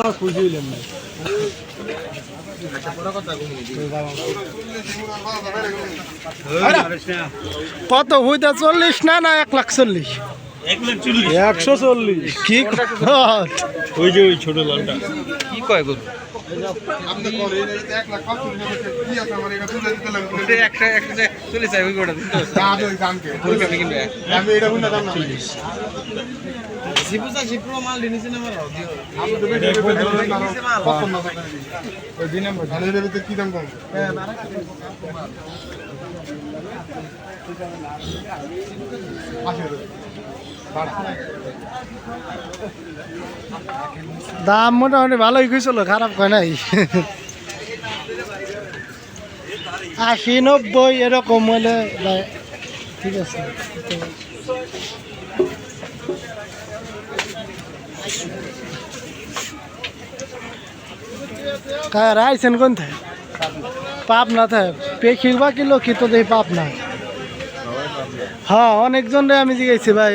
আমার খুশি হইলাম না। কত হইতা 40 না না 1,40,000? 140 কি ওই যে ওই ছোট লালটা কি কয় গরু কি দাম কম দাম মোটামুটি ভালোই গেছিল, খারাপ হয় নাই। 80-90 এরকম হলে ঠিক আছে। কার আইছেন কোন থাকে? পাবনা থাকে। পেখির বা কিলো কি তো দেখি পাবনা। হ্যাঁ অনেকজন রে আমি জিজ্ঞাসি ভাই,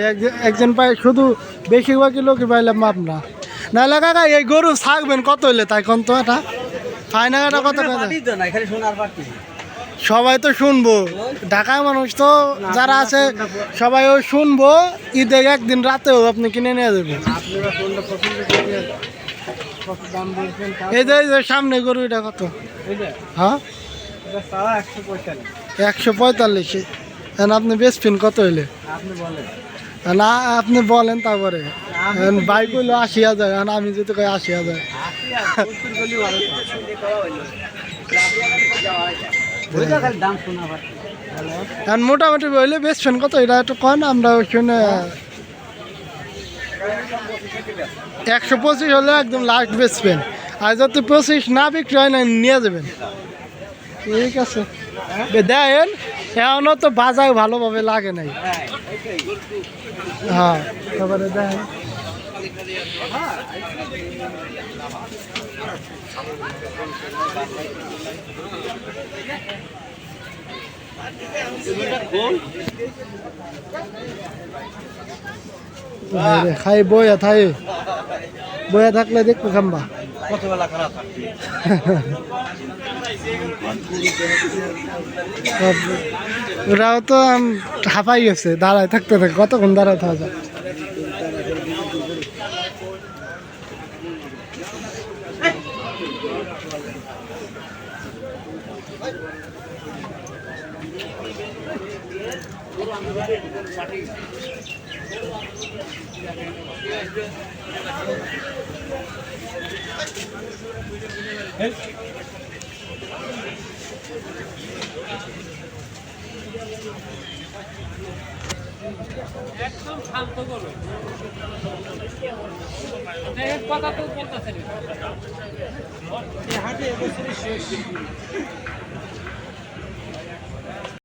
একজন পাই শুধু বেশিরভাগ কিলো কি পাইলাম পাবনা। নাহলে কাকা এই গরু থাকবেন কত হইলে তাই কোন তো এটা ফাইনাটা কত কথা সবাই তো শুনবো, ঢাকার মানুষ তো যারা আছে সবাই ওই শুনবো। ঈদে একদিন রাতেও আপনি কিনে নিয়ে যাবেন। এই যে সামনে গরু এটা কত? হ্যাঁ 145। আপনি বেচবেন কত হইলে? না আপনি বলেন তারপরে। বাইক হইলো 80,000, আমি যদি কই 80,000 মোটামুটি বললে বেচবেন কত এটা একটু কন, আমরা শুনে। 125 হলে একদম লাস্ট বেচবেন, আর যদি 25 না বিক্রি হয় না নিয়ে যাবেন। ঠিক আছে দেন, এখনও তো বাজার ভালোভাবে লাগে নাই। হ্যাঁ তারপরে দেন খাই বইয়া থাকলে দেখবো খাম্বা। ওরাও তো হাঁপাই গেছে, দাঁড়ায় থাকতে থাকে, কতক্ষণ দাঁড়ায় থাকা যায়। একদম শান্ত করো, কথা তো বলতেছেন হাটে এবছরই শেষ।